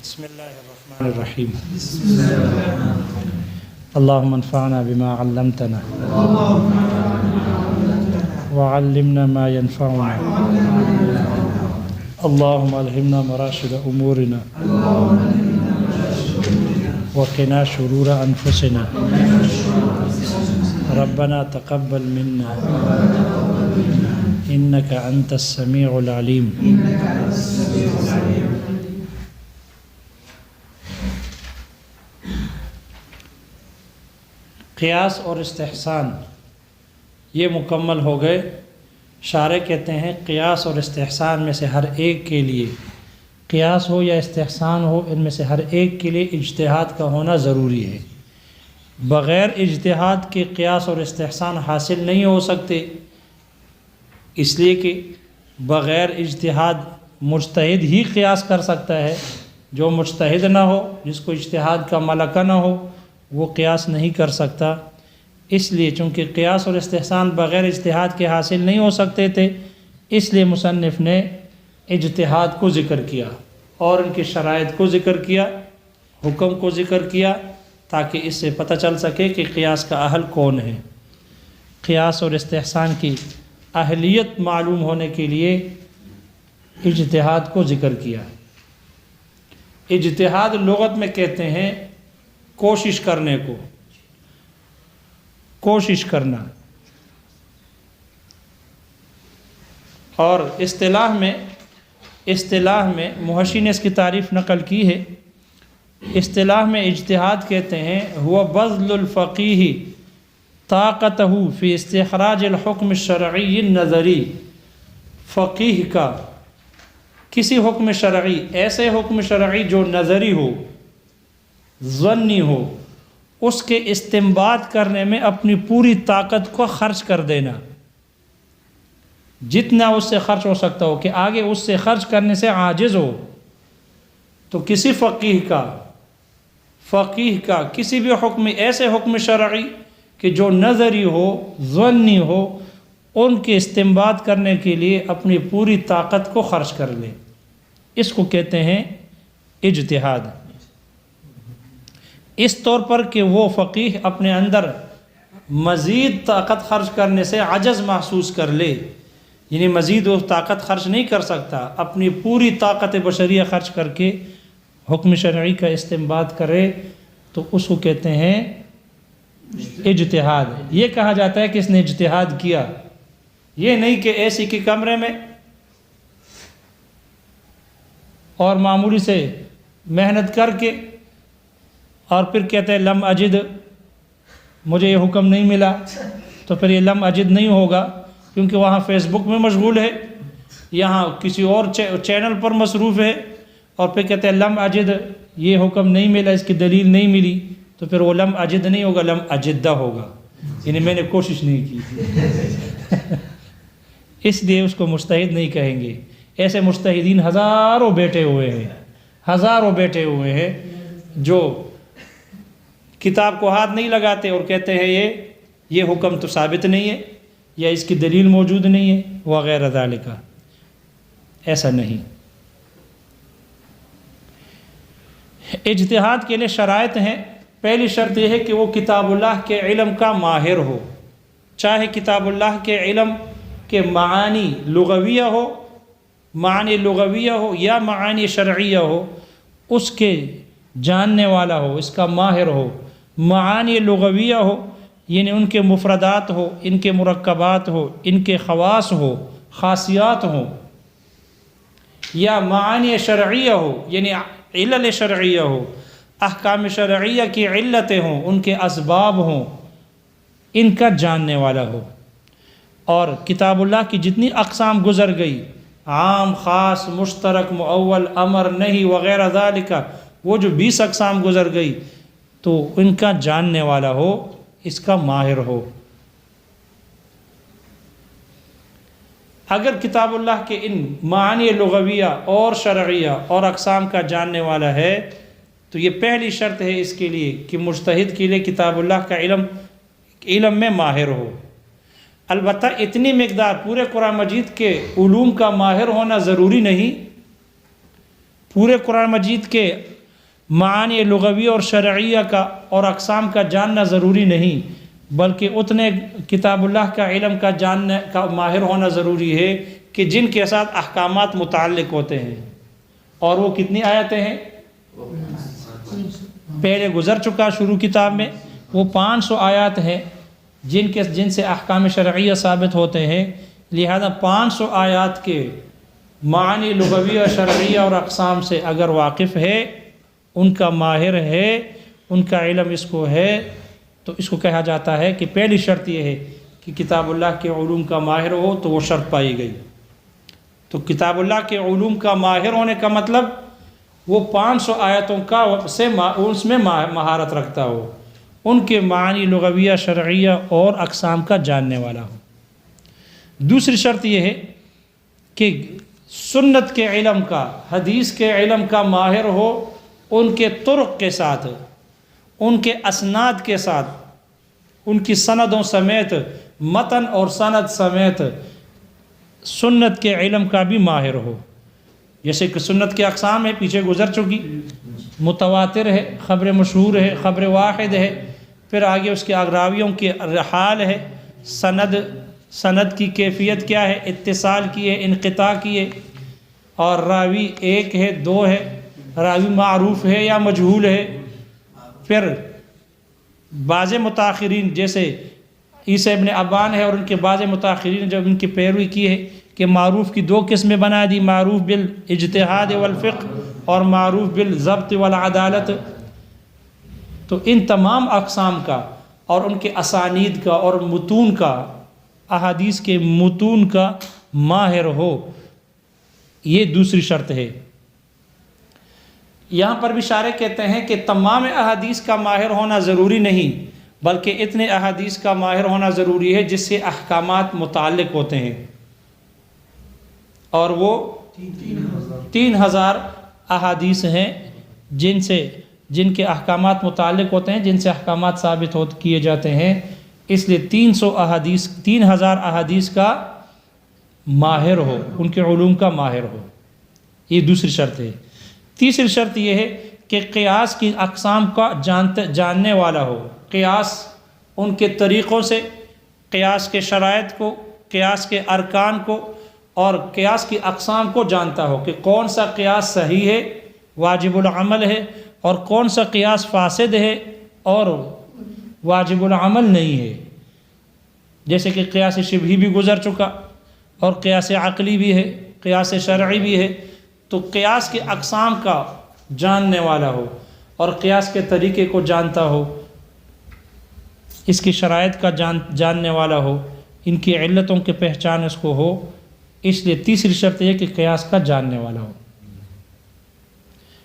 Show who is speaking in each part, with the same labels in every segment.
Speaker 1: بسم اللہ الرحمن الرحیم اللہم انفعنا بما علمتنا وعلمنا ما ينفعنا اللہم الہمنا مراشد امورنا وقنا شرور انفسنا ربنا تقبل منا انک انت السمیع العلیم. قیاس اور استحسان یہ مکمل ہو گئے. شارح کہتے ہیں قیاس اور استحسان میں سے ہر ایک کے لیے، قیاس ہو یا استحسان ہو، ان میں سے ہر ایک کے لیے اجتہاد کا ہونا ضروری ہے. بغیر اجتہاد کے قیاس اور استحسان حاصل نہیں ہو سکتے، اس لیے کہ بغیر اجتہاد مجتہد ہی قیاس کر سکتا ہے. جو مجتہد نہ ہو، جس کو اجتہاد کا ملکہ نہ ہو، وہ قیاس نہیں کر سکتا. اس لیے چونکہ قیاس اور استحسان بغیر اجتہاد کے حاصل نہیں ہو سکتے تھے، اس لیے مصنف نے اجتہاد کو ذکر کیا اور ان کی شرائط کو ذکر کیا، حکم کو ذکر کیا، تاکہ اس سے پتہ چل سکے کہ قیاس کا اہل کون ہے. قیاس اور استحسان کی اہلیت معلوم ہونے کے لیے اجتہاد کو ذکر کیا. اجتہاد لغت میں کہتے ہیں کوشش کرنے کو، کوشش کرنا. اور اصطلاح میں محشی نے اس کی تعریف نقل کی ہے. اصطلاح میں اجتہاد کہتے ہیں ہوا بذل الفقیہ طاقتہ فی استخراج الحکم الشرعی النظری. فقیہ کا کسی حکم شرعی، ایسے حکم شرعی جو نظری ہو، ظنی ہو، اس کے استنباط کرنے میں اپنی پوری طاقت کو خرچ کر دینا، جتنا اس سے خرچ ہو سکتا ہو، کہ آگے اس سے خرچ کرنے سے عاجز ہو. تو کسی فقیہ کا کسی بھی حکم، ایسے حکم شرعی کہ جو نظری ہو، ظنی ہو، ان کے استنباط کرنے کے لیے اپنی پوری طاقت کو خرچ کر لے، اس کو کہتے ہیں اجتہاد. اس طور پر کہ وہ فقیہ اپنے اندر مزید طاقت خرچ کرنے سے عجز محسوس کر لے، یعنی مزید وہ طاقت خرچ نہیں کر سکتا، اپنی پوری طاقت بشریہ خرچ کر کے حکم شرعی کا استنباط کرے، تو اس کو کہتے ہیں اجتہاد. یہ کہا جاتا ہے کہ اس نے اجتہاد کیا. یہ نہیں کہ اے سی کے کمرے میں اور معمولی سے محنت کر کے اور پھر کہتے ہیں لم اجد، مجھے یہ حکم نہیں ملا. تو پھر یہ لم اجد نہیں ہوگا، کیونکہ وہاں فیس بک میں مشغول ہے، یہاں کسی اور چینل پر مصروف ہے، اور پھر کہتے ہیں لم اجد، یہ حکم نہیں ملا، اس کی دلیل نہیں ملی. تو پھر وہ لم اجد نہیں ہوگا، لم اجدہ ہوگا، یعنی میں نے کوشش نہیں کی. اس لیے اس کو مجتہد نہیں کہیں گے. ایسے مجتہدین ہزاروں بیٹھے ہوئے ہیں جو کتاب کو ہاتھ نہیں لگاتے اور کہتے ہیں یہ حکم تو ثابت نہیں ہے، یا اس کی دلیل موجود نہیں ہے، وغیرہ ذالک. ایسا نہیں. اجتہاد کے لیے شرائط ہیں. پہلی شرط یہ ہے کہ وہ کتاب اللہ کے علم کا ماہر ہو، چاہے کتاب اللہ کے علم کے معانی لغویہ ہو یا معانی شرعیہ ہو، اس کے جاننے والا ہو، اس کا ماہر ہو. معانی لغویہ ہو یعنی ان کے مفردات ہو، ان کے مرکبات ہو، ان کے خواص ہو، خاصیات ہوں، یا معانی شرعیہ ہو یعنی علل شرعیہ ہو، احکام شرعیہ کی علتیں ہوں، ان کے اسباب ہوں، ان کا جاننے والا ہو. اور کتاب اللہ کی جتنی اقسام گزر گئی، عام، خاص، مشترک، مؤول، امر، نہی وغیرہ ذالک، وہ جو 20 اقسام گزر گئی، تو ان کا جاننے والا ہو، اس کا ماہر ہو. اگر کتاب اللہ کے ان معانی لغویہ اور شرعیہ اور اقسام کا جاننے والا ہے، تو یہ پہلی شرط ہے اس کے لیے کہ مجتہد کے لیے کتاب اللہ کا علم میں ماہر ہو. البتہ اتنی مقدار پورے قرآن مجید کے علوم کا ماہر ہونا ضروری نہیں. پورے قرآن مجید کے معانی لغوی اور شرعیہ کا اور اقسام کا جاننا ضروری نہیں، بلکہ اتنے کتاب اللہ کا علم کا جاننے کا ماہر ہونا ضروری ہے کہ جن کے ساتھ احکامات متعلق ہوتے ہیں۔ اور وہ کتنی آیتیں ہیں؟ پہلے گزر چکا شروع کتاب میں، وہ 500 آیات ہیں جن سے احکام شرعیہ ثابت ہوتے ہیں۔ لہذا 500 آیات کے معنی لغوی اور شرعیہ اور اقسام سے اگر واقف ہے، ان کا ماہر ہے، ان کا علم اس کو ہے، تو اس کو کہا جاتا ہے کہ پہلی شرط یہ ہے کہ کتاب اللہ کے علوم کا ماہر ہو، تو وہ شرط پائی گئی۔ تو کتاب اللہ کے علوم کا ماہر ہونے کا مطلب وہ 500 آیتوں کا اس میں مہارت رکھتا ہو، ان کے معنی لغویہ شرعیہ اور اقسام کا جاننے والا ہو۔ دوسری شرط یہ ہے کہ سنت کے علم کا، حدیث کے علم کا ماہر ہو، ان کے طرق کے ساتھ، ان کے اسناد کے ساتھ، ان کی سندوں سمیت، متن اور سند سمیت سنت کے علم کا بھی ماہر ہو۔ جیسے کہ سنت کے اقسام ہے، پیچھے گزر چکی، متواتر ہے، خبر مشہور ہے، خبر واحد ہے، پھر آگے اس کے راویوں کے حال ہے، سند کی کیفیت کیا ہے، اتصال کی ہے، انقطاع کی ہے، اور راوی ایک ہے، دو ہے، راوی معروف ہے یا مجہول ہے۔ پھر بعض متاخرین جیسے عیسی ابن ابان ہے اور ان کے بعض متاخرین جب ان کی پیروی کی ہے کہ معروف کی 2 قسمیں بنا دی، معروف بالاجتہاد والفقہ اور معروف بالضبط والعدالت۔ تو ان تمام اقسام کا اور ان کے اسانید کا اور متون کا، احادیث کے متون کا ماہر ہو، یہ دوسری شرط ہے۔ یہاں پر بھی شارح کہتے ہیں کہ تمام احادیث کا ماہر ہونا ضروری نہیں، بلکہ اتنے احادیث کا ماہر ہونا ضروری ہے جس سے احکامات متعلق ہوتے ہیں، اور وہ 3000 احادیث ہیں جن کے احکامات متعلق ہوتے ہیں، جن سے احکامات ثابت کیے جاتے ہیں۔ اس لیے 3000 احادیث کا ماہر ہو، ان کے علوم کا ماہر ہو، یہ دوسری شرط ہے۔ تیسری شرط یہ ہے کہ قیاس کی اقسام کا جاننے والا ہو، قیاس ان کے طریقوں سے، قیاس کے شرائط کو، قیاس کے ارکان کو اور قیاس کی اقسام کو جانتا ہو کہ کون سا قیاس صحیح ہے، واجب العمل ہے، اور کون سا قیاس فاسد ہے اور واجب العمل نہیں ہے۔ جیسے کہ قیاس شبہی بھی گزر چکا، اور قیاس عقلی بھی ہے، قیاس شرعی بھی ہے۔ تو قیاس کے اقسام کا جاننے والا ہو اور قیاس کے طریقے کو جانتا ہو، اس کی شرائط کا جاننے والا ہو، ان کی علتوں کے پہچان اس کو ہو۔ اس لیے تیسری شرط یہ کہ قیاس کا جاننے والا ہو۔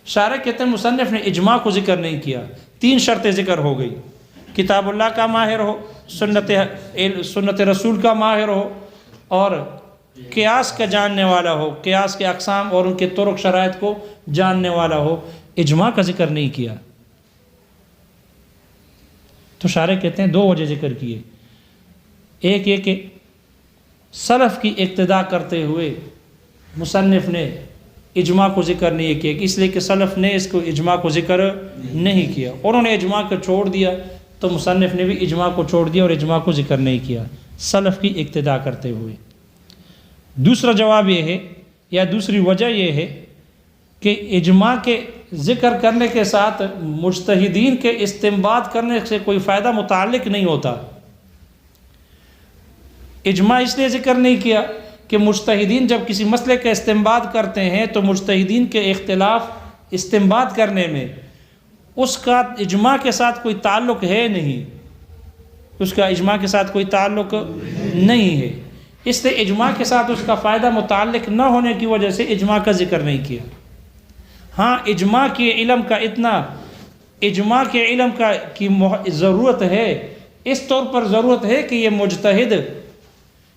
Speaker 1: شارح کہتے ہیں مصنف نے اجماع کو ذکر نہیں کیا، 3 شرطیں ذکر ہو گئی، کتاب اللہ کا ماہر ہو، سنت رسول کا ماہر ہو، اور قیاس کا جاننے والا ہو، قیاس کے اقسام اور ان کے طرق شرائط کو جاننے والا ہو۔ اجماع کا ذکر نہیں کیا۔ تو شارح کہتے ہیں 2 وجہ ذکر کیے، ایک یہ کہ سلف کی اقتداء کرتے ہوئے مصنف نے اجماع کو ذکر نہیں کیا، اس لیے کہ سلف نے اس کو اجماع کو ذکر نہیں کیا، انہوں نے اجماع کو چھوڑ دیا، تو مصنف نے بھی اجماع کو چھوڑ دیا اور اجماع کو ذکر نہیں کیا، سلف کی اقتداء کرتے ہوئے۔ دوسرا جواب یہ ہے، یا دوسری وجہ یہ ہے کہ اجماع کے ذکر کرنے کے ساتھ مجتہدین کے استنباط کرنے سے کوئی فائدہ متعلق نہیں ہوتا۔ اجماع اس لیے ذکر نہیں کیا کہ مجتہدین جب کسی مسئلے کا استنباط کرتے ہیں تو مجتہدین کے اختلاف استنباط کرنے میں اس کا اجماع کے ساتھ کوئی تعلق ہے نہیں، اس کا اجماع کے ساتھ کوئی تعلق نہیں ہے، اس لیے اجماع کے ساتھ اس کا فائدہ متعلق نہ ہونے کی وجہ سے اجماع کا ذکر نہیں کیا۔ ہاں اجماع کے علم کی ضرورت ہے، اس طور پر ضرورت ہے کہ یہ مجتہد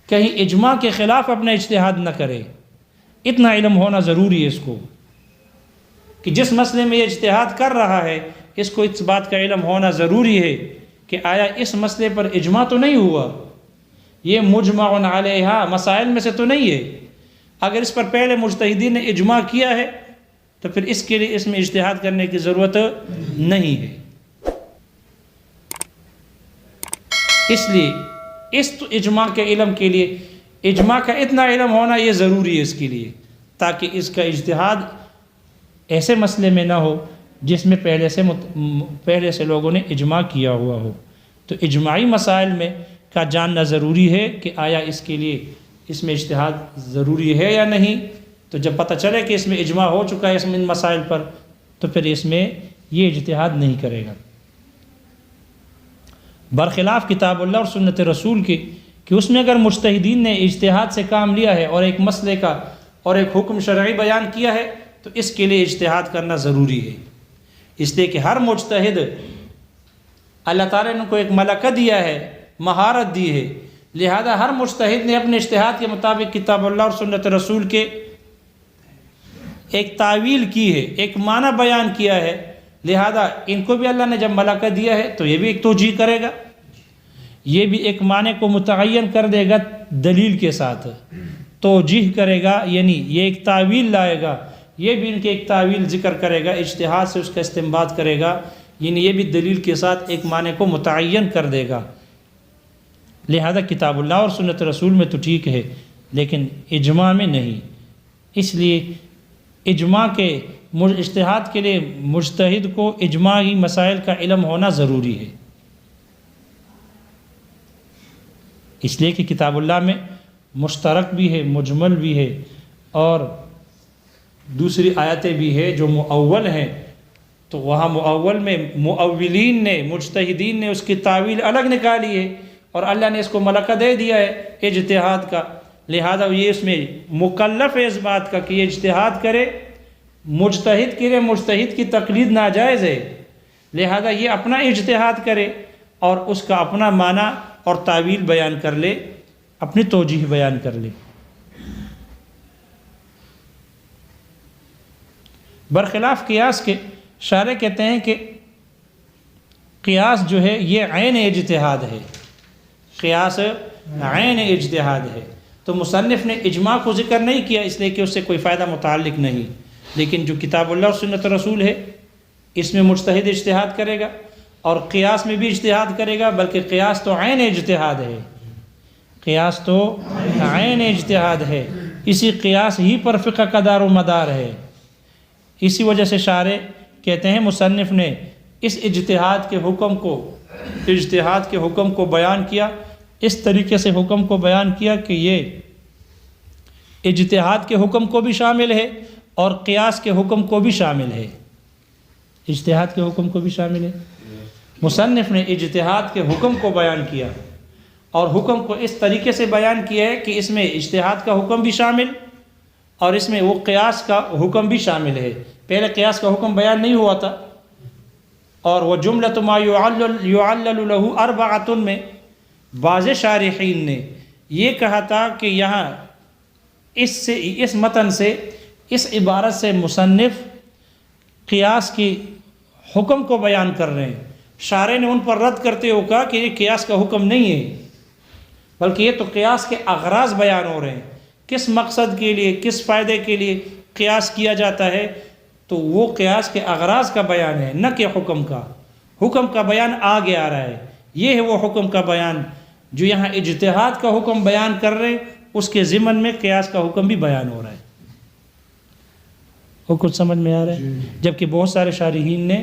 Speaker 1: کہیں اجماع کے خلاف اپنا اجتہاد نہ کرے، اتنا علم ہونا ضروری ہے اس کو، کہ جس مسئلے میں یہ اجتہاد کر رہا ہے اس کو اس بات کا علم ہونا ضروری ہے کہ آیا اس مسئلے پر اجماع تو نہیں ہوا، یہ مجمع علیہا مسائل میں سے تو نہیں ہے۔ اگر اس پر پہلے مجتہدین نے اجماع کیا ہے تو پھر اس کے لیے اس میں اجتہاد کرنے کی ضرورت نہیں ہے۔ اس لیے اس اجماع کے علم کے لیے اجماع کا اتنا علم ہونا یہ ضروری ہے اس کے لیے، تاکہ اس کا اجتہاد ایسے مسئلے میں نہ ہو جس میں پہلے سے لوگوں نے اجماع کیا ہوا ہو۔ تو اجماعی مسائل میں کا جاننا ضروری ہے کہ آیا اس کے لیے اس میں اجتہاد ضروری ہے یا نہیں۔ تو جب پتہ چلے کہ اس میں اجماع ہو چکا ہے اس میں ان مسائل پر، تو پھر اس میں یہ اجتہاد نہیں کرے گا، برخلاف کتاب اللہ اور سنت رسول کے، کہ اس میں اگر مجتہدین نے اجتہاد سے کام لیا ہے اور ایک مسئلے کا اور ایک حکم شرعی بیان کیا ہے تو اس کے لیے اجتہاد کرنا ضروری ہے، اس لیے کہ ہر مجتہد اللہ تعالیٰ نے کو ایک ملکہ دیا ہے، مہارت دی ہے، لہذا ہر مجتہد نے اپنے اجتہاد کے مطابق کتاب اللہ اور سنت رسول کے ایک تعویل کی ہے، ایک معنی بیان کیا ہے، لہذا ان کو بھی اللہ نے جب ملکہ دیا ہے تو یہ بھی ایک توجیہ کرے گا، یہ بھی ایک معنی کو متعین کر دے گا، دلیل کے ساتھ توجیہ کرے گا، یعنی یہ ایک تعویل لائے گا، یہ بھی ان کے ایک تعویل ذکر کرے گا، اجتہاد سے اس کا استنباط کرے گا، یعنی یہ بھی دلیل کے ساتھ ایک معنی کو متعین کر دے گا۔ لہذا کتاب اللہ اور سنت رسول میں تو ٹھیک ہے لیکن اجماع میں نہیں، اس لیے اجماع کے اجتہاد کے لیے مجتہد کو اجماعی مسائل کا علم ہونا ضروری ہے، اس لیے کہ کتاب اللہ میں مشترک بھی ہے، مجمل بھی ہے، اور دوسری آیتیں بھی ہے جو مؤول ہیں، تو وہاں مؤول میں مؤولین نے، مجتہدین نے اس کی تعویل الگ نکالی ہے اور اللہ نے اس کو ملکہ دے دیا ہے اجتہاد کا، لہذا یہ اس میں مکلف ہے اس بات کا کہ یہ اجتہاد کرے۔ مجتہد کے لیے مجتہد کی تقلید ناجائز ہے، لہذا یہ اپنا اجتہاد کرے اور اس کا اپنا معنی اور تعویل بیان کر لے، اپنی توجیہ بیان کر لے۔ برخلاف قیاس کے، شارح کہتے ہیں کہ قیاس جو ہے یہ عین اجتہاد ہے، قیاس عین اجتہاد ہے، تو مصنف نے اجماع کو ذکر نہیں کیا اس لیے کہ اس سے کوئی فائدہ متعلق نہیں، لیکن جو کتاب اللہ اور سنت رسول ہے اس میں مجتہد اجتہاد کرے گا اور قیاس میں بھی اجتہاد کرے گا، بلکہ قیاس تو عین اجتہاد ہے، قیاس تو عین اجتہاد ہے، اسی قیاس ہی پر فقہ کا دار و مدار ہے۔ اسی وجہ سے شارح کہتے ہیں مصنف نے اس اجتہاد کے حکم کو بیان کیا، اس طریقے سے حکم کو بیان کیا کہ یہ اجتہاد کے حکم کو بھی شامل ہے اور قیاس کے حکم کو بھی شامل ہے، اجتہاد کے حکم کو بھی شامل ہے۔ مصنف نے اجتہاد کے حکم کو بیان کیا اور حکم کو اس طریقے سے بیان کیا ہے کہ اس میں اجتہاد کا حکم بھی شامل اور اس میں وہ قیاس کا حکم بھی شامل ہے۔ پہلے قیاس کا حکم بیان نہیں ہوا تھا، اور وہ جملۃ ما یعلل له اربعۃ میں بعض شارحین نے یہ کہا تھا کہ یہاں اس متن سے، اس عبارت سے مصنف قیاس کی حکم کو بیان کر رہے ہیں۔ شارح نے ان پر رد کرتے ہوئے کہا کہ یہ قیاس کا حکم نہیں ہے، بلکہ یہ تو قیاس کے اغراض بیان ہو رہے ہیں، کس مقصد کے لیے، کس فائدے کے لیے قیاس کیا جاتا ہے، تو وہ قیاس کے اغراض کا بیان ہے، نہ کہ حکم کا۔ حکم کا بیان آگے آ رہا ہے، یہ ہے وہ حکم کا بیان جو یہاں اجتہاد کا حکم بیان کر رہے ہیں، اس کے ضمن میں قیاس کا حکم بھی بیان ہو رہا ہے۔ وہ کچھ سمجھ میں آ رہا ہے؟ جبکہ بہت سارے شارحین نے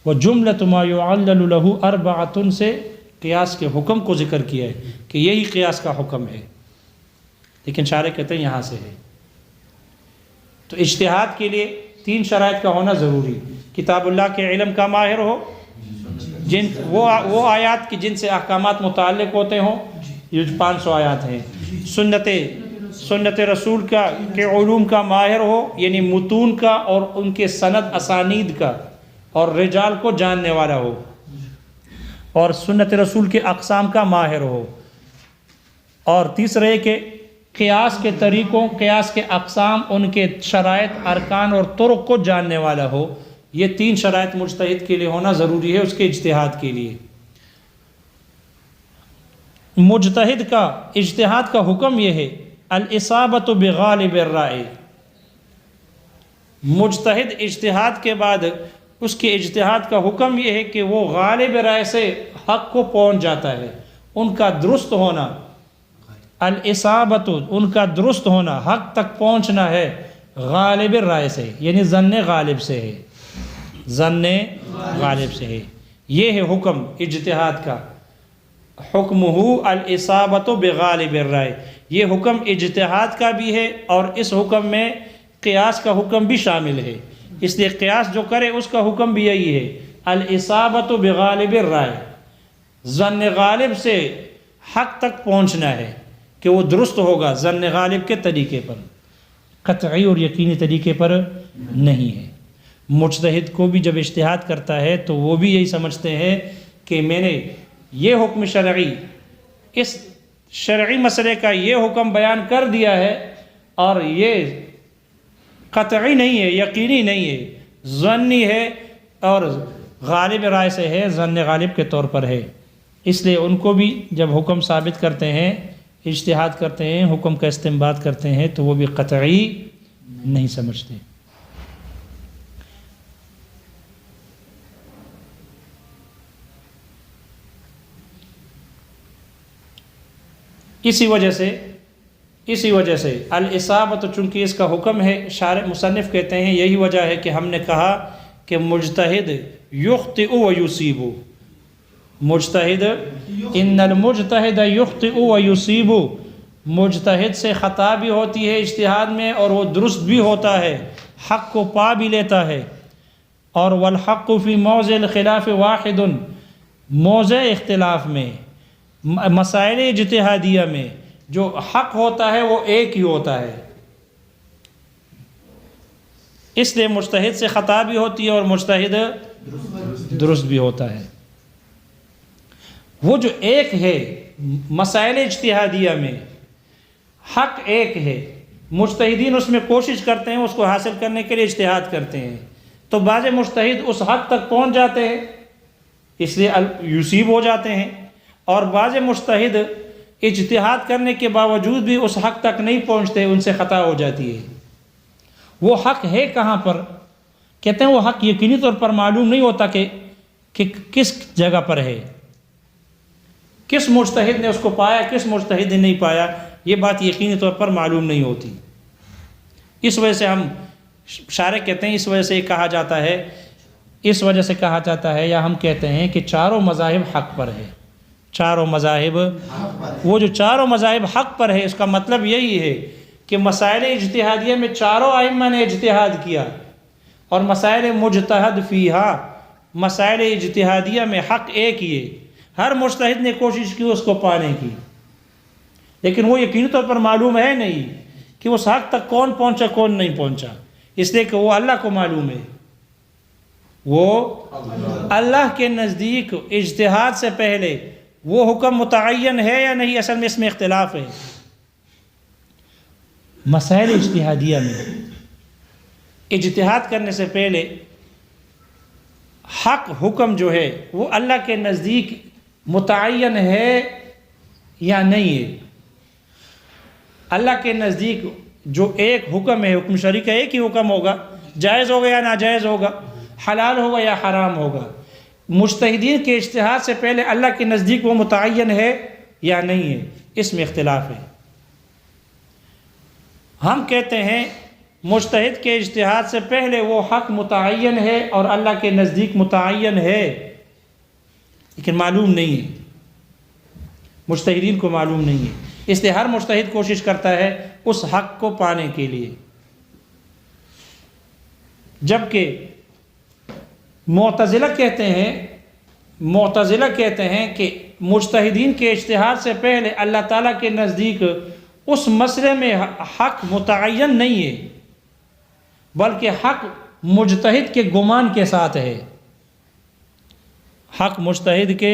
Speaker 1: وہ جملۃ ما یعلل له اربعۃ سے قیاس کے حکم کو ذکر کیا ہے کہ یہی قیاس کا حکم ہے، لیکن شارح کہتے ہیں یہاں سے ہے۔ تو اجتہاد کے لیے 3 شرائط کا ہونا ضروری، کتاب اللہ کے علم کا ماہر ہو، وہ آیات کی جن سے احکامات متعلق ہوتے ہوں، یہ 500 آیات ہیں، سنت رسول کے علوم کا ماہر ہو، یعنی متون کا اور ان کے سند اسانید کا اور رجال کو جاننے والا ہو، اور سنت رسول کے اقسام کا ماہر ہو، اور تیسرے کہ قیاس کے طریقوں، قیاس کے اقسام، ان کے شرائط، ارکان اور طرق کو جاننے والا ہو۔ یہ 3 شرائط مجتہد کے لیے ہونا ضروری ہے اس کے اجتہاد کے لیے۔ مجتہد کا اجتہاد کا حکم یہ ہے الاصابۃ بغالب الرائے، مجتہد اجتہاد کے بعد اس کے اجتہاد کا حکم یہ ہے کہ وہ غالب رائے سے حق کو پہنچ جاتا ہے، ان کا درست ہونا، الاصابت ان کا درست ہونا، حق تک پہنچنا ہے غالب رائے سے، یعنی ظن غالب سے ہے، ظن غالب سے ہے۔ یہ ہے حکم اجتہاد کا، حکمہ الاصابت بغالب الرائے، یہ حکم اجتہاد کا بھی ہے اور اس حکم میں قیاس کا حکم بھی شامل ہے، اس لیے قیاس جو کرے اس کا حکم بھی یہی ہے، الاصابت بغالب الرائے، ظن غالب سے حق تک پہنچنا ہے کہ وہ درست ہوگا ظن غالب کے طریقے پر، قطعی اور یقینی طریقے پر نہیں ہے۔ مجتہد کو بھی جب اجتہاد کرتا ہے تو وہ بھی یہی سمجھتے ہیں کہ میں نے یہ حکم شرعی، اس شرعی مسئلے کا یہ حکم بیان کر دیا ہے اور یہ قطعی نہیں ہے، یقینی نہیں ہے، ظنی ہے اور غالب رائے سے ہے، ظن غالب کے طور پر ہے، اس لیے ان کو بھی جب حکم ثابت کرتے ہیں، اجتہاد کرتے ہیں، حکم کا استنباط کرتے ہیں تو وہ بھی قطعی نہیں سمجھتے۔ اسی وجہ سے الاصابت چونکہ اس کا حکم ہے، شارح مصنف کہتے ہیں یہی وجہ ہے کہ ہم نے کہا کہ مجتہد یخطئ و یصیب، مجتہد ان المجتہد یخطئ و یصیب، مجتہد سے خطا بھی ہوتی ہے اجتہاد میں اور وہ درست بھی ہوتا ہے، حق کو پا بھی لیتا ہے، اور والحق فی موضع الخلاف واحد، موضع اختلاف میں، مسائل اجتہادیہ میں جو حق ہوتا ہے وہ ایک ہی ہوتا ہے، اس لیے مجتہد سے خطا بھی ہوتی ہے اور مجتہد درست بھی ہوتا ہے۔ وہ جو ایک ہے مسائل اجتہادیہ میں حق ایک ہے، مجتہدین اس میں کوشش کرتے ہیں، اس کو حاصل کرنے کے لیے اجتہاد کرتے ہیں، تو بعض مجتہد اس حق تک پہنچ جاتے ہیں اس لیے یصیب ہو جاتے ہیں، اور بعض مجتہد اجتہاد کرنے کے باوجود بھی اس حق تک نہیں پہنچتے، ان سے خطا ہو جاتی ہے۔ وہ حق ہے کہاں پر؟ کہتے ہیں وہ حق یقینی طور پر معلوم نہیں ہوتا کہ کس جگہ پر ہے، کس مجتہد نے اس کو پایا، کس مجتہد نے نہیں پایا، یہ بات یقینی طور پر معلوم نہیں ہوتی۔ اس وجہ سے ہم شارح کہتے ہیں اس وجہ سے یہ کہا جاتا ہے، اس وجہ سے کہا جاتا ہے یا ہم کہتے ہیں کہ چاروں مذاہب حق پر ہے، چاروں مذاہب، وہ جو چاروں مذاہب حق پر ہے اس کا مطلب یہی ہے کہ مسائل اجتہادیہ میں چاروں ائمہ نے اجتہاد کیا، اور مسائل مجتہد فیہا، مسائل اجتہادیہ میں حق ایک ہی ہے، ہر مجتہد نے کوشش کی اس کو پانے کی، لیکن وہ یقینی طور پر معلوم ہے نہیں کہ اس حق تک کون پہنچا کون نہیں پہنچا، اس لیے کہ وہ اللہ کو معلوم ہے، وہ اللہ کے نزدیک اجتہاد سے پہلے وہ حکم متعین ہے یا نہیں، اصل میں اس میں اختلاف ہے۔ مسائل اجتہادیہ میں اجتہاد کرنے سے پہلے حق حکم جو ہے وہ اللہ کے نزدیک متعین ہے یا نہیں ہے۔ اللہ کے نزدیک جو ایک حکم ہے، حکم شرعی کا ایک ہی حکم ہوگا، جائز ہوگا یا ناجائز ہوگا، حلال ہوگا یا حرام ہوگا، مجتہدین کے اجتہاد سے پہلے اللہ کے نزدیک وہ متعین ہے یا نہیں ہے، اس میں اختلاف ہے۔ ہم کہتے ہیں مجتہد کے اجتہاد سے پہلے وہ حق متعین ہے اور اللہ کے نزدیک متعین ہے، لیکن معلوم نہیں ہے، مجتہدین کو معلوم نہیں ہے، اس لیے ہر مجتہد کوشش کرتا ہے اس حق کو پانے کے لیے۔ جبکہ معتزلہ کہتے ہیں کہ مجتہدین کے اجتہاد سے پہلے اللہ تعالیٰ کے نزدیک اس مسئلے میں حق متعین نہیں ہے، بلکہ حق مجتہد کے گمان کے ساتھ ہے، حق مجتہد کے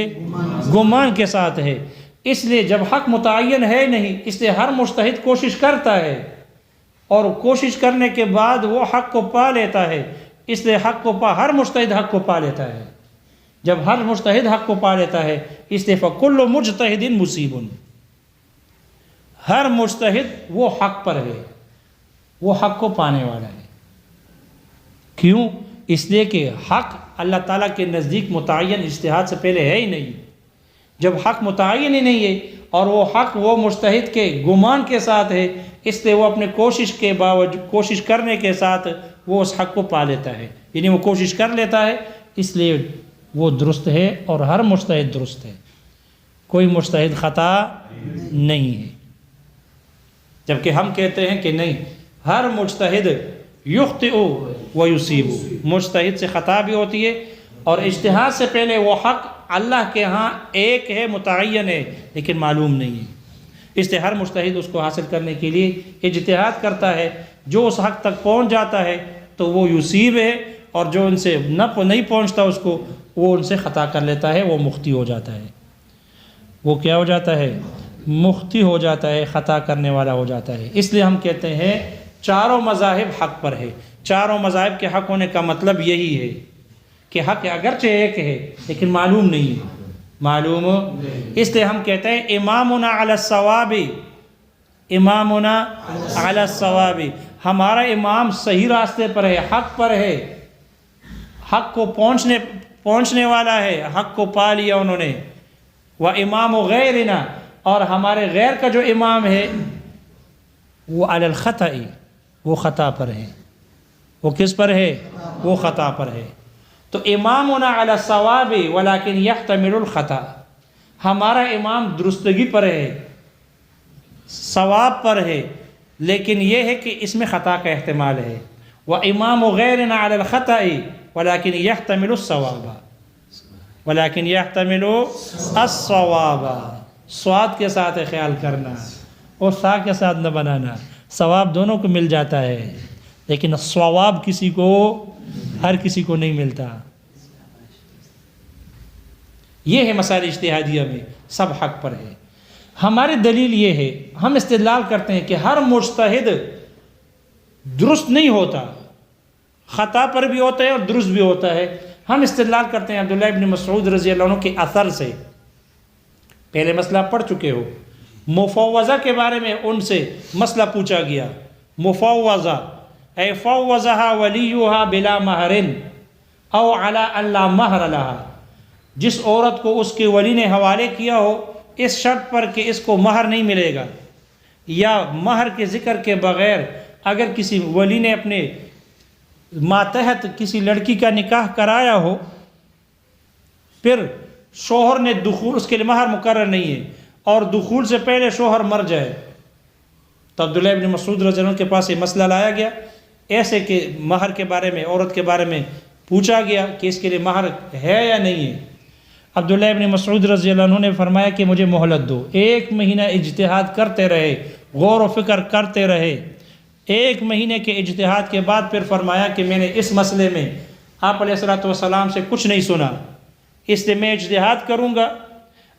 Speaker 1: گمان کے ساتھ ہے، اس لیے جب حق متعین ہے نہیں، اس لیے ہر مجتہد کوشش کرتا ہے اور کوشش کرنے کے بعد وہ حق کو پا لیتا ہے، اس لیے ہر مجتہد حق کو پا لیتا ہے۔ جب ہر مجتہد حق کو پا لیتا ہے اس لیے فَكُلُّ مُجْتَہِدٍ مُصِيبٌ، ہر مجتہد وہ حق پر ہے، وہ حق کو پانے والا ہے۔ کیوں؟ اس لیے کہ حق اللہ تعالیٰ کے نزدیک متعین اجتہاد سے پہلے ہے ہی نہیں۔ جب حق متعین ہی نہیں ہے اور وہ حق وہ مجتہد کے گمان کے ساتھ ہے، اس لیے وہ اپنے کوشش کرنے کے ساتھ وہ اس حق کو پا لیتا ہے، یعنی وہ کوشش کر لیتا ہے، اس لیے وہ درست ہے اور ہر مجتہد درست ہے، کوئی مجتہد خطا نہیں ہے۔ جبکہ ہم کہتے ہیں کہ نہیں، ہر مجتہد یخطئ و یصیب، مجتہد سے خطا بھی ہوتی ہے، اور اجتہاد سے پہلے وہ حق اللہ کے ہاں ایک ہے، متعین ہے، لیکن معلوم نہیں ہے۔ اس لیے ہر مجتہد اس کو حاصل کرنے کے لیے اجتہاد کرتا ہے، جو اس حق تک پہنچ جاتا ہے تو وہ یصیب ہے، اور جو ان سے نہیں پہنچتا اس کو، وہ ان سے خطا کر لیتا ہے، وہ مخطئ ہو جاتا ہے۔ وہ کیا ہو جاتا ہے؟ مخطئ ہو جاتا ہے، خطا کرنے والا ہو جاتا ہے۔ اس لیے ہم کہتے ہیں چاروں مذاہب حق پر ہے۔ چاروں مذاہب کے حق ہونے کا مطلب یہی ہے کہ حق اگرچہ ایک ہے لیکن معلوم نہیں ہے، معلوم۔ اس لیے ہم کہتے ہیں امامنا علی الصواب، امامنا علی الصواب، ہمارا امام صحیح راستے پر ہے، حق پر ہے، حق کو پہنچنے والا ہے، حق کو پا لیا انہوں نے۔ و امام غیرنا، اور ہمارے غیر کا جو امام ہے وہ علی الخطأ، وہ خطا پر ہے۔ وہ کس پر ہے؟ وہ خطا پر ہے۔ تو امامنا علی الصواب ولکن یحتمل الخطأ، ہمارا امام درستگی پر ہے، صواب پر ہے، لیکن یہ ہے کہ اس میں خطا کا احتمال ہے۔ وامام غیرنا علی الخطأ ولکن یحتمل الصواب، ولکن یحتمل الصواب، صواب کے ساتھ خیال کرنا اور سا کے ساتھ نہ بنانا، ثواب دونوں کو مل جاتا ہے، لیکن صواب ہر کسی کو نہیں ملتا۔ یہ ہے مسائل اجتہادیہ میں، سب حق پر ہے۔ ہماری دلیل یہ ہے، ہم استدلال کرتے ہیں کہ ہر مجتہد درست نہیں ہوتا، خطا پر بھی ہوتا ہے اور درست بھی ہوتا ہے۔ ہم استدلال کرتے ہیں عبداللہ ابن مسعود رضی اللہ عنہ کے اثر سے۔ پہلے مسئلہ پڑھ چکے ہو، مفوضہ کے بارے میں ان سے مسئلہ پوچھا گیا۔ مفوضہ اے فوضہا ولیہا بلا مہر او علی ان لا مہر لہا، جس عورت کو اس کے ولی نے حوالے کیا ہو اس شرط پر کہ اس کو مہر نہیں ملے گا، یا مہر کے ذکر کے بغیر اگر کسی ولی نے اپنے ماتحت کسی لڑکی کا نکاح کرایا ہو، پھر شوہر نے دخول، اس کے لیے مہر مقرر نہیں ہے، اور دخول سے پہلے شوہر مر جائے، تو عبداللہ ابن مسعود رضی اللہ عنہ کے پاس یہ مسئلہ لایا گیا، ایسے کہ مہر کے بارے میں، عورت کے بارے میں پوچھا گیا کہ اس کے لیے مہر ہے یا نہیں ہے۔ عبداللہ ابن مسعود رضی اللہ عنہ نے فرمایا کہ مجھے مہلت دو، 1 مہینہ اجتہاد کرتے رہے، غور و فکر کرتے رہے۔ 1 مہینے کے اجتہاد کے بعد پھر فرمایا کہ میں نے اس مسئلے میں آپ علیہ الصلوۃ والسلام سے کچھ نہیں سنا، اس لیے میں اجتہاد کروں گا،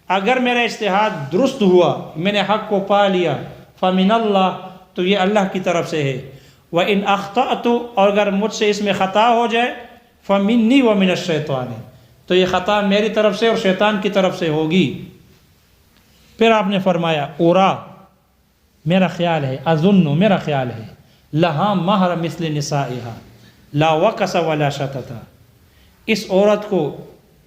Speaker 1: اگر میرا اجتہاد درست ہوا، میں نے حق کو پا لیا، فمن اللہ، تو یہ اللہ کی طرف سے ہے، وَإِنْ أَخْطَأْتُ، اور اگر مجھ سے اس میں خطا ہو جائے، فَمِنِّي وَمِنَ الشَّيْطَانِ، تو یہ خطا میری طرف سے اور شیطان کی طرف سے ہوگی۔ پھر آپ نے فرمایا اورا، میرا خیال ہے، اظن، میرا خیال ہے، لہا مہر مثل نسائها لا وقص ولا شتتا، اس عورت کو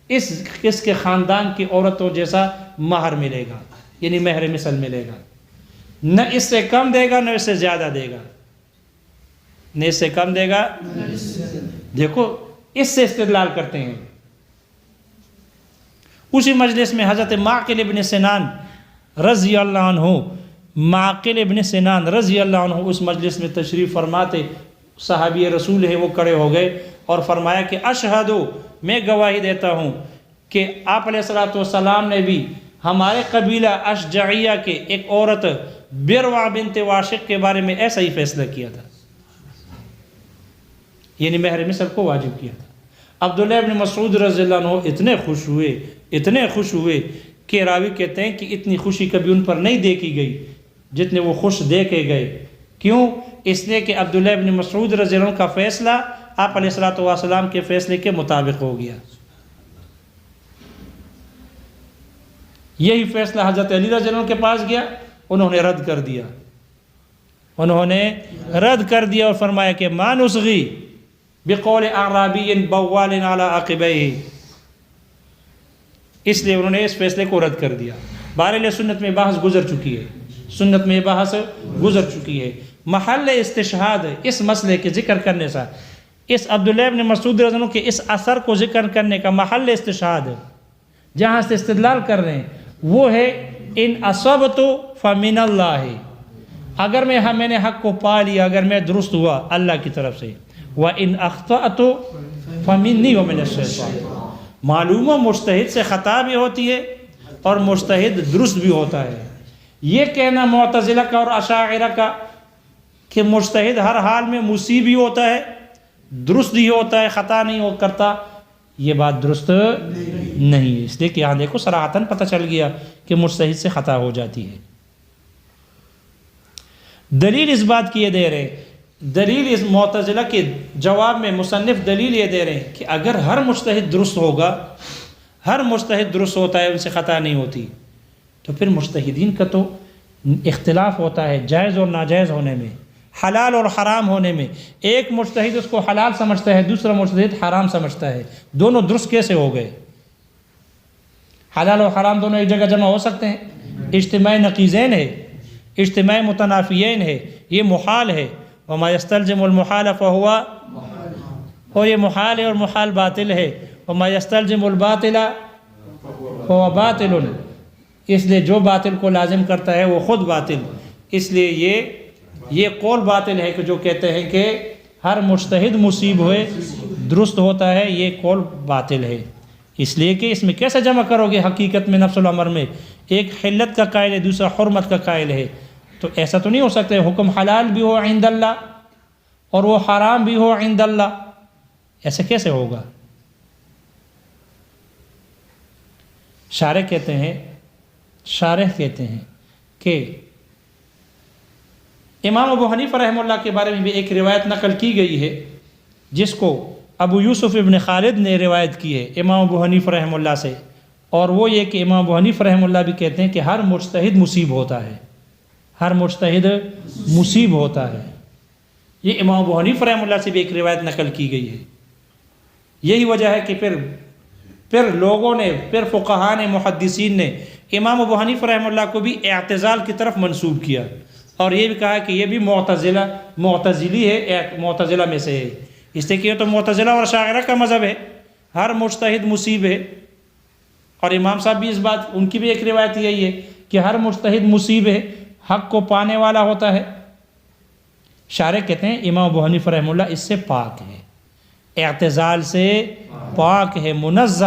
Speaker 1: اس کے خاندان کی عورتوں جیسا مہر ملے گا، یعنی مہر مثل ملے گا، نہ اس سے کم دے گا نہ اس سے زیادہ دے گا، نہ اس سے کم دے گا۔ دیکھو اس سے استدلال کرتے ہیں۔ اسی مجلس میں حضرت معقل ابن سنان رضی اللہ عنہ، معقل ابن سنان رضی اللہ عنہ اس مجلس میں تشریف فرماتے، صحابی رسول ہیں، وہ کھڑے ہو گئے اور فرمایا کہ اشہد، میں گواہی دیتا ہوں کہ آپ علیہ الصلوۃ والسلام نے بھی ہمارے قبیلہ اشجعیہ کے ایک عورت بروا بنت واشق کے بارے میں ایسا ہی فیصلہ کیا تھا، یعنی مہر مثل کو واجب کیا تھا۔ عبداللہ ابن مسعود رضی اللہ عنہ اتنے خوش ہوئے کہ راوی کہتے ہیں کہ اتنی خوشی کبھی ان پر نہیں دیکھی گئی جتنے وہ خوش دیکھے گئے۔ کیوں؟ اس لیے کہ عبداللہ ابن مسعود رضی اللہ عنہ کا فیصلہ آپ علیہ الصلوۃ والسلام کے فیصلے کے مطابق ہو گیا۔ یہی فیصلہ حضرت علی رضی اللہ عنہ کے پاس گیا، انہوں نے رد کر دیا، اور فرمایا کہ ما نصغی، بقول اعرابی بوال علی عقبیہ، اس لیے انہوں نے اس فیصلے کو رد کر دیا۔ بہرحال سنت میں بحث گزر چکی ہے، سنت میں بحث گزر چکی ہے۔ محل استشہاد اس مسئلے کے ذکر کرنے سے، اس عبداللہ ابن مسعود رضی اللہ عنہ کے اس اثر کو ذکر کرنے کا محل استشہاد جہاں سے استدلال کر رہے ہیں وہ ہے ان اصبت فمن اللہ، اگر میں نے حق کو پا لیا، اگر میں درست ہوا اللہ کی طرف سے، وَإِنْ أَخْطَأْتُ فَمِنِّي وَمِنَ الشَّيْطَانِ، معلوم و مجتہد سے خطا بھی ہوتی ہے اور مجتہد درست بھی ہوتا ہے۔ یہ کہنا معتزلہ کا اور اشاعرہ کا کہ مجتہد ہر حال میں مصیب ہی ہوتا ہے، درست ہی ہوتا ہے، خطا نہیں کرتا، یہ بات درست نہیں ہے۔ اس لیے کہ یہاں دیکھو صراحتاً پتہ چل گیا کہ مجتہد سے خطا ہو جاتی ہے۔ دلیل اس بات کی یہ دے رہے ہیں، دلیل اس معتزلہ کے جواب میں مصنف دلیل یہ دے رہے ہیں کہ اگر ہر مجتہد درست ہوگا، ہر مجتہد درست ہوتا ہے، ان سے خطا نہیں ہوتی، تو پھر مجتہدین کا تو اختلاف ہوتا ہے جائز اور ناجائز ہونے میں، حلال اور حرام ہونے میں۔ ایک مجتہد اس کو حلال سمجھتا ہے، دوسرا مجتہد حرام سمجھتا ہے، دونوں درست کیسے ہو گئے؟ حلال اور حرام دونوں ایک جگہ جمع ہو سکتے ہیں؟ اجتماعی نقیضین ہے، اجتماعی متنافیین ہے، یہ محال ہے۔ وما یستلزم المحال فہو، اور یہ محال ہے اور محال باطل ہے۔ وما یستلزم الباطل فہو باطل، اس لیے جو باطل کو لازم کرتا ہے وہ خود باطل۔ اس لیے یہ قول باطل ہے کہ جو کہتے ہیں کہ ہر مجتہد مصیب ہوئے درست ہوتا ہے، یہ قول باطل ہے۔ اس لیے کہ اس میں کیسے جمع کرو گے؟ حقیقت میں نفس الامر میں ایک حلت کا قائل ہے، دوسرا حرمت کا قائل ہے، تو ایسا تو نہیں ہو سکتا حکم حلال بھی ہو عند اللہ اور وہ حرام بھی ہو عند اللہ، ایسے کیسے ہوگا؟ شارح کہتے ہیں کہ امام ابو حنیفہ رحمہ اللہ کے بارے میں بھی ایک روایت نقل کی گئی ہے جس کو ابو یوسف ابن خالد نے روایت کی ہے امام ابو حنیفہ رحمہ اللہ سے، اور وہ یہ کہ امام ابو حنیفہ رحمہ اللہ بھی کہتے ہیں کہ ہر مجتہد مصیب ہوتا ہے، ہر مجتہد مصیب ہوتا ہے۔ یہ امام ابو حنیفہ رحمہ اللہ سے بھی ایک روایت نقل کی گئی ہے۔ یہی وجہ ہے کہ پھر لوگوں نے، پھر فقہاء نے، محدثین نے امام ابو حنیفہ رحمہ اللہ کو بھی اعتزال کی طرف منسوب کیا، اور یہ بھی کہا کہ یہ بھی معتزلی ہے، معتزلہ میں سے ہے، اس لیے کہ یہ تو معتزلہ اور اشاعرہ کا مذہب ہے، ہر مجتہد مصیب ہے۔ اور امام صاحب بھی اس بات، ان کی بھی ایک روایت یہی ہے کہ ہر مجتہد مصیب ہے، حق کو پانے والا ہوتا ہے۔ شارح کہتے ہیں امام ابو حنیفہ رحمہ اللہ اس سے پاک ہے، اعتزال سے پاک ہے، منزہ